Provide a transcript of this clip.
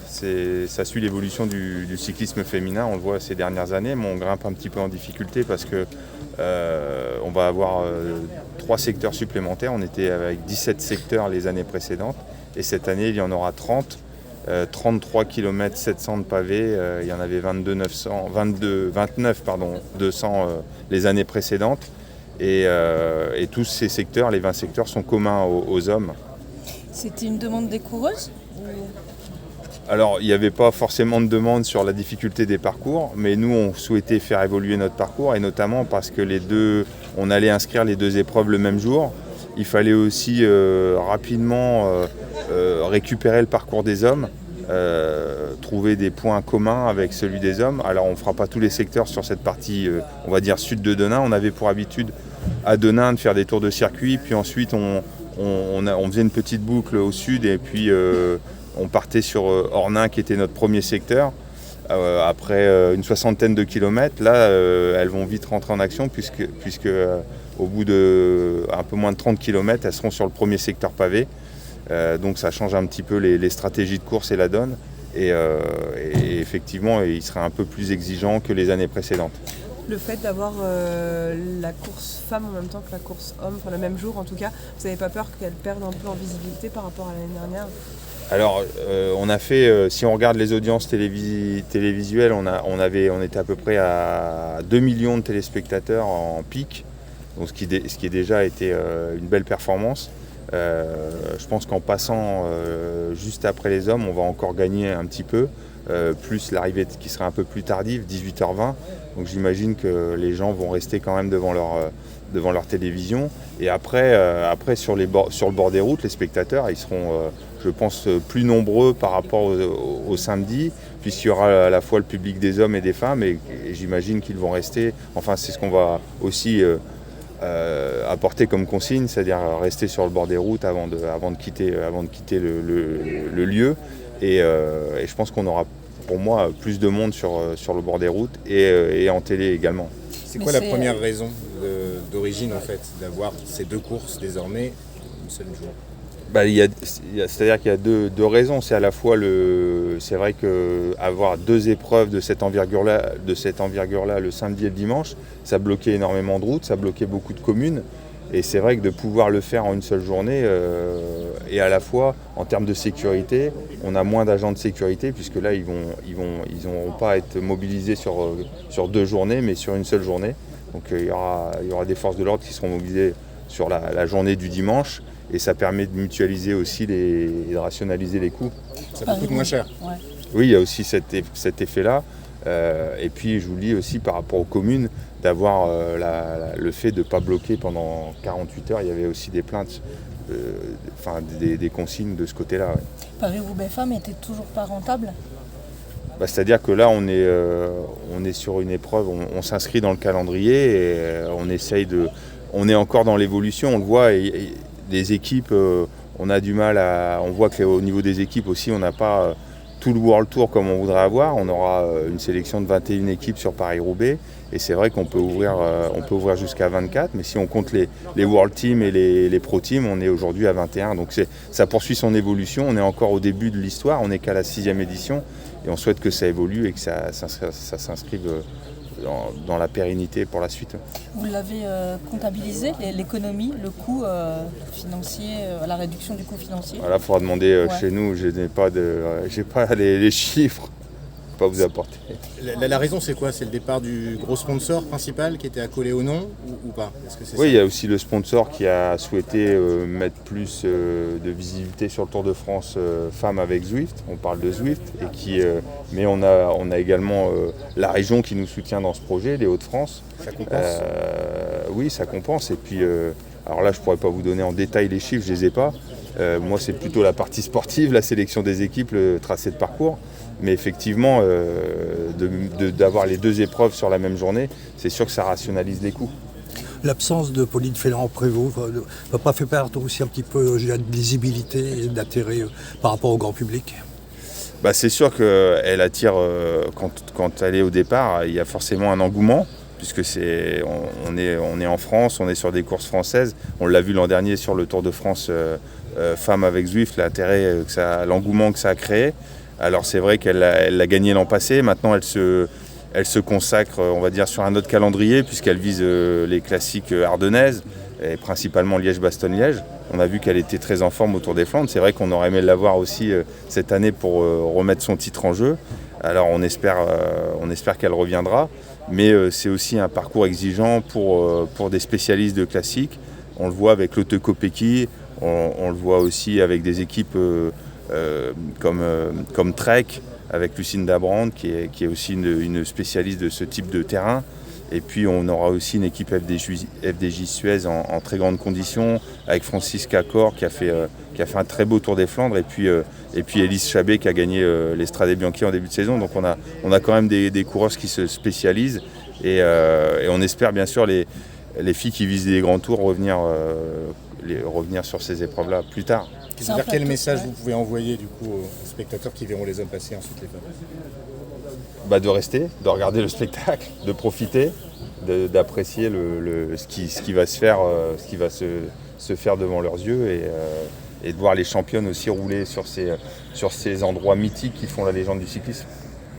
Ça suit l'évolution du cyclisme féminin, on le voit ces dernières années, mais on grimpe un petit peu en difficulté parce que on va avoir 3 secteurs supplémentaires. On était avec 17 secteurs les années précédentes et cette année il y en aura 30. 33 km 700 de pavés, il y en avait 29 200 les années précédentes et tous ces secteurs, les 20 secteurs sont communs aux hommes. C'était une demande des coureuses ? Alors, il n'y avait pas forcément de demande sur la difficulté des parcours, mais nous, on souhaitait faire évoluer notre parcours, et notamment parce que on allait inscrire les 2 épreuves le même jour. Il fallait aussi rapidement récupérer le parcours des hommes, trouver des points communs avec celui des hommes. Alors, on ne fera pas tous les secteurs sur cette partie, on va dire, sud de Denain. On avait pour habitude à Denain de faire des tours de circuit, puis ensuite on faisait une petite boucle au sud, et puis on partait sur Ornain qui était notre premier secteur. Après une 60aine de kilomètres, là elles vont vite rentrer en action puisque au bout de un peu moins de 30 km, elles seront sur le premier secteur pavé. Donc ça change un petit peu les stratégies de course et la donne. Et effectivement, il sera un peu plus exigeant que les années précédentes. Le fait d'avoir la course femme en même temps que la course homme, enfin le même jour en tout cas, vous n'avez pas peur qu'elle perde un peu en visibilité par rapport à l'année dernière ? Alors, on a fait, si on regarde les audiences télévisuelles, on était à peu près à 2 millions de téléspectateurs en pic, donc ce qui est déjà été une belle performance. Je pense qu'en passant juste après les hommes, on va encore gagner un petit peu, plus l'arrivée qui sera un peu plus tardive, 18h20. Donc j'imagine que les gens vont rester quand même devant leur télévision. Et après sur le bord des routes, les spectateurs, ils seront, je pense, plus nombreux par rapport au samedi, puisqu'il y aura à la fois le public des hommes et des femmes, et j'imagine qu'ils vont rester, enfin c'est ce qu'on va aussi apporter comme consigne, c'est-à-dire rester sur le bord des routes avant de quitter le lieu. Et je pense qu'on aura, pour moi, plus de monde sur le bord des routes et en télé également. C'est quoi la première raison d'origine en fait, d'avoir ces 2 courses désormais une seule jour ? C'est-à-dire qu'il y a deux raisons. C'est à la fois c'est vrai qu'avoir 2 épreuves de cette envergure-là le samedi et le dimanche, ça bloquait énormément de routes, ça bloquait beaucoup de communes. Et c'est vrai que de pouvoir le faire en une seule journée, et à la fois en termes de sécurité, on a moins d'agents de sécurité puisque là ils n'auront pas à être mobilisés sur 2 journées, mais sur une seule journée. Donc il y aura des forces de l'ordre qui seront mobilisées sur la journée du dimanche. Et ça permet de mutualiser aussi et de rationaliser les coûts. Ça coûte moins cher. Ouais. Oui, il y a aussi cet effet-là. Et puis je vous le dis aussi par rapport aux communes, d'avoir le fait de ne pas bloquer pendant 48 heures. Il y avait aussi des plaintes, des consignes de ce côté-là. Ouais. Paris-Roubaix Femmes était toujours pas rentable ? C'est-à-dire que là, on est sur une épreuve, on s'inscrit dans le calendrier et on est encore dans l'évolution, on le voit. Et les équipes, on a du mal on voit qu'au niveau des équipes aussi, on n'a pas tout le World Tour comme on voudrait avoir. On aura une sélection de 21 équipes sur Paris-Roubaix et c'est vrai qu'on peut ouvrir jusqu'à 24, mais si on compte les World Teams et les Pro Teams, on est aujourd'hui à 21. Donc ça poursuit son évolution, on est encore au début de l'histoire, on n'est qu'à la 6e édition et on souhaite que ça évolue et que ça s'inscrive dans la pérennité pour la suite. Vous l'avez comptabilisé, l'économie, le coût financier, la réduction du coût financier ? Voilà, il faudra demander chez nous, je n'ai pas les chiffres, pas vous apporter. La raison c'est quoi ? C'est le départ du gros sponsor principal qui était accolé au nom ou pas ? Oui, il y a aussi le sponsor qui a souhaité mettre plus de visibilité sur le Tour de France femmes avec Zwift. On parle de Zwift, mais on a également la région qui nous soutient dans ce projet, les Hauts-de-France. Ça compense ? Oui, ça compense. Et puis, alors là, je ne pourrais pas vous donner en détail les chiffres, je ne les ai pas. Moi, c'est plutôt la partie sportive, la sélection des équipes, le tracé de parcours. Mais effectivement, d'avoir les 2 épreuves sur la même journée, c'est sûr que ça rationalise les coûts. L'absence de Pauline Félan-Prévot ne va pas faire perdre aussi un petit peu de visibilité et d'intérêt par rapport au grand public ? C'est sûr qu'elle attire, quand elle est au départ, il y a forcément un engouement, puisque on est en France, on est sur des courses françaises. On l'a vu l'an dernier sur le Tour de France femmes avec Zwift, l'engouement que ça a créé. Alors c'est vrai qu'elle l'a gagné l'an passé, maintenant elle se consacre, on va dire, sur un autre calendrier puisqu'elle vise les classiques ardennaises et principalement Liège-Bastogne-Liège. On a vu qu'elle était très en forme au Tour des Flandres. C'est vrai qu'on aurait aimé l'avoir aussi cette année pour remettre son titre en jeu. Alors on espère qu'elle reviendra, mais c'est aussi un parcours exigeant pour des spécialistes de classiques. On le voit avec Lotte Kopecky, on le voit aussi avec des équipes comme Trek, avec Lucinda Brand, qui est aussi une spécialiste de ce type de terrain. Et puis on aura aussi une équipe FDJ Suez en très grande condition, avec Francisca Cor qui a fait un très beau Tour des Flandres, et puis Élise Chabet qui a gagné l'Estrade Bianchi en début de saison. Donc on a quand même des coureuses qui se spécialisent, et on espère bien sûr les filles qui visent des grands tours revenir sur ces épreuves-là plus tard. Quel message vous pouvez envoyer du coup aux spectateurs qui verront les hommes passer ensuite les femmes? De rester, de regarder le spectacle, de profiter, d'apprécier ce qui va se faire devant leurs yeux, et de voir les championnes aussi rouler sur ces endroits mythiques qui font la légende du cyclisme.